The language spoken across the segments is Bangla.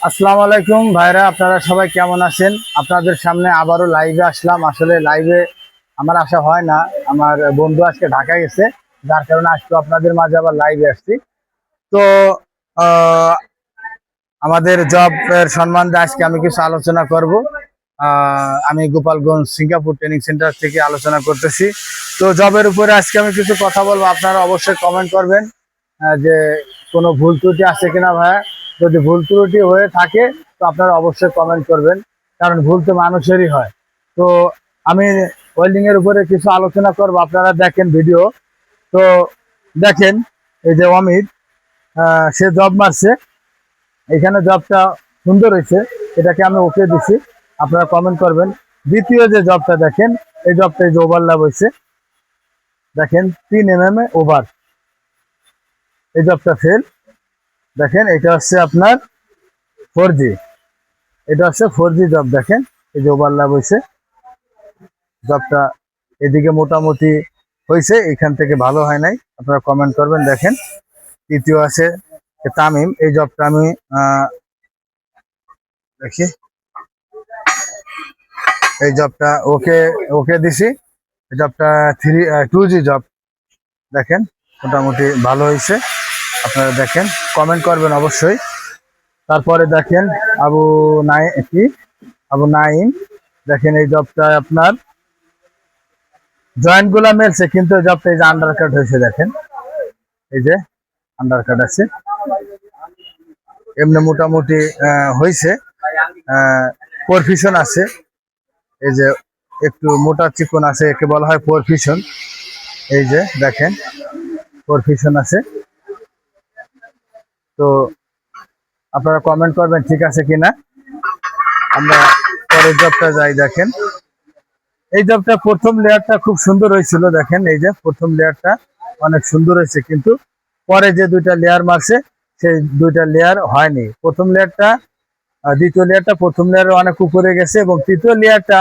আসসালামু আলাইকুম ভাইরা, আপনারা সবাই কেমন আছেন? আপনাদের সামনে আবারও লাইভে আসলাম। আসলে লাইভে আমার আসা হয় না, আমার বন্ধু আজকে ঢাকা গেছে, যার কারণে আজকে আপনাদের মাঝে আবার লাইভে আসছি। তো আহ, আমাদের জব এর সম্বন্ধে আজকে আমি কিছু আলোচনা করব। আমি গোপালগঞ্জ সিঙ্গাপুর ট্রেনিং সেন্টার থেকে আলোচনা করতেছি। তো জবের উপরে আজকে আমি কিছু কথা বলবো, আপনারা অবশ্যই কমেন্ট করবেন যে কোনো ভুল ত্রুটি আছে কিনা ভাইয়া। যদি ভুল ত্রুটি হয়ে থাকে তো আপনারা অবশ্যই কমেন্ট করবেন, কারণ ভুল তো মানুষেরই হয়। তো আমি ওয়েল্ডিং এর উপরে কিছু আলোচনা করব, আপনারা দেখেন ভিডিও। তো দেখেন, এই যে অমিত, সে জব মারছে, এখানে জবটা সুন্দর হয়েছে, এটাকে আমি ওকে দিছি, আপনারা কমেন্ট করবেন। দ্বিতীয় যে জবটা দেখেন, এই জবটা এই যে ওভারল্যাপ হয়েছে, দেখেন 3 mm ওভার, এই জবটা ফেল। দেখেন এটা হচ্ছে আপনার 4G, এটা হচ্ছে 4G জব। দেখেন এই যে ওভারল্যাপ হয়েছে, জবটা এদিকে মোটামুটি হয়েছে, এখান থেকে ভালো হয় নাই, আপনারা কমেন্ট করবেন। দেখেন তৃতীয় আছে তামিম, এই জবটা আমি দেখি, এই জবটা ওকে ওকে দিছি, এই জবটা 2G জব। দেখেন মোটামুটি ভালো হয়েছে, আপনারা দেখেন, কমেন্ট করবেন অবশ্যই। তারপরে দেখেন আবু নাই কি আবু নাইম, দেখেন এই জবটা আপনার জয়েন্ট গুলা মেলছে, কিন্তু এই জবটা এই যে আন্ডার কাট হয়েছে, দেখেন এই যে আন্ডার কাট আছে, এমনি মোটামুটি হয়েছে, পরফিশন আছে, এই যে একটু মোটা চিকন আছে, একে বলা হয় পরফিশন। এই যে দেখেন পরফিশন আছে। তো আপনারা কমেন্ট করবেন ঠিক আছে কিনা। আমরা পরের জবটা যাই। দেখেন এই জবটা প্রথম লেয়ারটা খুব সুন্দর হয়েছিল, দেখেন এই যে প্রথম লেয়ারটা অনেক সুন্দর হয়েছে, কিন্তু পরে যে দুইটা লেয়ার মারছে সেই দুইটা লেয়ার হয়নি। প্রথম লেয়ারটা দ্বিতীয় লেয়ারটা প্রথম লেয়ারের অনেক উপরে গেছে, এবং তৃতীয় লেয়ারটা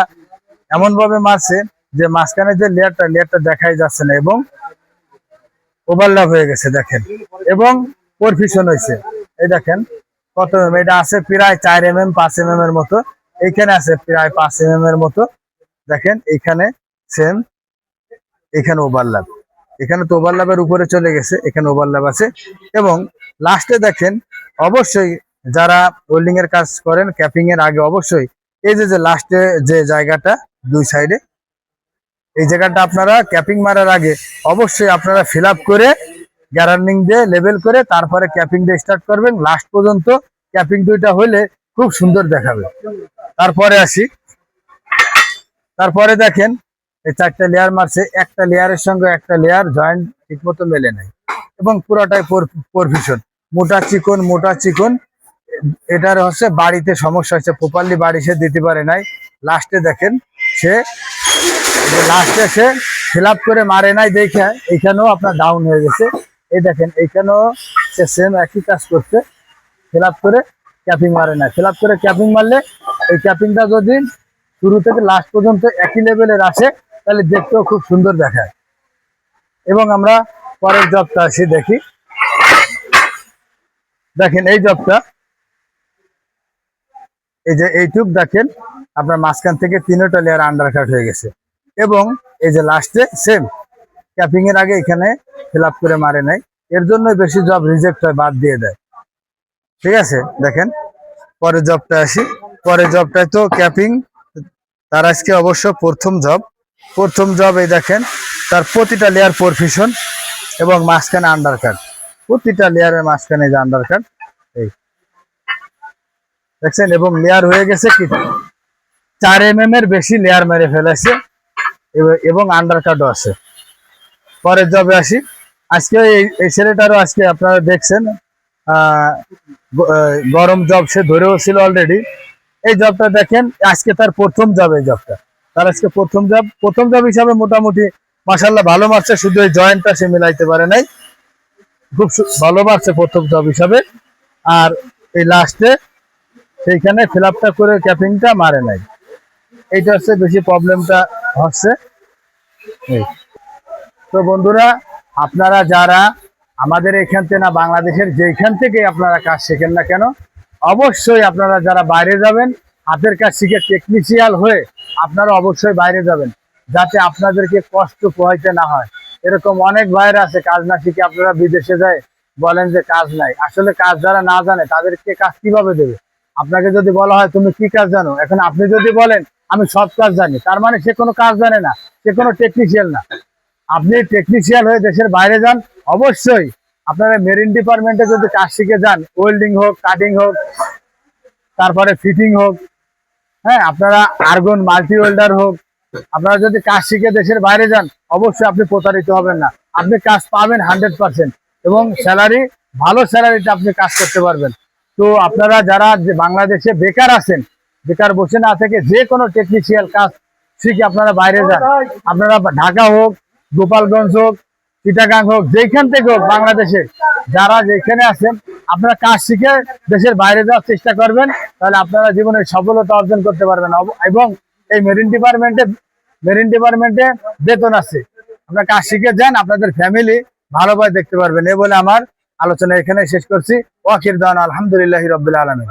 এমন ভাবে মারছে যে মাঝখানে যে লেয়ারটা দেখাই যাচ্ছে না, এবং ওভারল্যাপ হয়ে গেছে দেখেন, এবং পরফিশন হয়েছে। এই দেখেন কত এটা আছে, প্রায় 4 mm 5 mm এর মতো, এইখানে আছে প্রায় 5 mm এর মতো। দেখেন এইখানে সেম, এখানে ওভারল্যাপ, এখানে তো ওভারল্যাপের উপরে চলে গেছে, এখানে ওভারল্যাপ আছে। এবং লাস্টে দেখেন, অবশ্যই যারা ওয়েল্ডিং এর কাজ করেন ক্যাপিং এর আগে অবশ্যই এই যে লাস্টে যে জায়গাটা দুই সাইডে, এই জায়গাটা আপনারা ক্যাপিং মারার আগে অবশ্যই আপনারা ফিল আপ করে গ্যারান্ডিং দিয়ে লেবেল করে তারপরে ক্যাপিং দিয়ে স্টার্ট করবেন। লাস্ট পর্যন্ত ক্যাপিং দুইটা হলে খুব সুন্দর দেখাবে। তারপরে আসি, তারপরে দেখেন এই 4টা লেয়ার মারছে, একটা লেয়ারের সঙ্গে একটা লেয়ার জয়েন্ট ঠিক মতো মেলে নাই, এবং পুরোটাই পরফিশন, মোটা চিকন। এটার হচ্ছে বাড়িতে সমস্যা হচ্ছে, প্রপারলি বাড়ি সে দিতে পারে নাই। লাস্টে দেখেন সে সে ফিল আপ করে মারে নাই, দেখে এইখানেও আপনার ডাউন হয়ে গেছে। এই দেখেন এইখানেও সে সেম একই কাজ করছে, ফিল আপ করে ক্যাপিং মারে নাই। ফিল আপ করে ক্যাপিং মারলে এই ক্যাপিংটা যদি শুরু থেকে লাস্ট পর্যন্ত একই লেভেলের আসে তাহলে দেখতেও খুব সুন্দর দেখায়। এবং আমরা পরের জবটা আসি, দেখি দেখেন এই জবটা, এই যে এইটুক দেখেন আপনার মাঝখান থেকে 3টা লেয়ার আন্ডার কাট হয়ে গেছে, এবং এই যে লাস্টে সেম ক্যাপিং এর আগে এখানে ফিল আপ করে মারে নাই, এর জন্য বেশি জব রিজেক্ট হয়, বাদ দিয়ে দেয়। ঠিক আছে, দেখেন পরের জবটা আসি। পরের জবটায় তো ক্যাপিং, তার আজকে অবশ্য প্রথম জব। এই দেখেন তার প্রতিটা লেয়ার পরফিশন, এবং মাঝখানে আন্ডার কাট, প্রতিটা লেয়ারের মাঝখানে যে আন্ডার কাট, এই দেখছেন, এবং লেয়ার হয়ে গেছে কি 4 mm এর বেশি লেয়ার মেরে ফেলেছে, এবং আন্ডার কাটও আছে। পরের জবে আসি, আজকে এই ছেলেটারও আজকে আপনারা দেখছেন গরম জব সে ধরেও ছিল অলরেডি। এই জবটা দেখেন আজকে তার প্রথম জব, এই জবটা তার আজকে প্রথম জব হিসাবে মোটামুটি মাশাআল্লাহ ভালো মারছে, শুধু এই জয়েন্টটা সে মিলাইতে পারে নাই, খুব ভালো মারছে প্রথম জব হিসাবে। আর এই লাস্টে সেইখানে ফিল আপটা করে ক্যাপিংটা মারে নাই, এইটা হচ্ছে বেশি প্রবলেমটা হচ্ছে। তো বন্ধুরা, আপনারা যারা আমাদের এখান থেকে না বাংলাদেশের যেখান থেকে আপনারা কাজ শেখেন না কেন, অবশ্যই আপনারা যারা বাইরে যাবেন হাতের কাজ শিখে টেকনিশিয়াল হয়ে আপনারা অবশ্যই বাইরে যাবেন, যাতে আপনাদেরকে কষ্ট পোহাইতে না হয়। এরকম অনেক বাইরে আছে কাজ না শিখে আপনারা বিদেশে যায় বলেন যে কাজ নাই। আসলে কাজ যারা না জানে তাদেরকে কাজ কিভাবে দেবে? আপনাকে যদি বলা হয় তুমি কি কাজ জানো, এখন আপনি যদি বলেন আমি সব কাজ জানি, তার মানে সে কোনো কাজ জানে না, সে কোনো টেকনিশিয়াল না। আপনি টেকনিশিয়াল হয়ে দেশের বাইরে যান, অবশ্যই আপনারা মেরিন ডিপার্টমেন্টে যদি কাজ শিখে যান, ওয়েল্ডিং হোক, কাটিং হোক, তারপরে ফিটিং হোক, হ্যাঁ আপনারা আর্গন মাল্টি ওয়েল্ডার হোক, আপনারা যদি কাজ শিখে দেশের বাইরে যান অবশ্যই আপনি প্রতারিত হবেন না। আপনি কাজ পাবেন 100% এবং স্যালারি, ভালো স্যালারিতে আপনি কাজ করতে পারবেন। তো আপনারা যারা যে বাংলাদেশে বেকার আছেন, বেকার বসে না থেকে যে কোনো টেকনিশিয়াল কাজ শিখে আপনারা বাইরে যান। আপনারা ঢাকা হোক, গোপালগঞ্জ হোক, চিটাগাং হোক, যেখান থেকে হোক বাংলাদেশে যারা যেখানে আছেন আপনারা কাজ শিখে দেশের বাইরে যাওয়ার চেষ্টা করবেন, তাহলে আপনারা জীবনে সফলতা অর্জন করতে পারবেন। এবং এই মেরিন ডিপার্টমেন্টে বেতন আছে, আপনারা কাজ শিখে যান, আপনাদের ফ্যামিলি ভালোভাবে দেখতে পারবেন। এ বলে আমার আলোচনা এখানে শেষ করছি। ওয়াকির দাওয়ানা আলহামদুলিল্লাহি রাব্বিল আলামিন।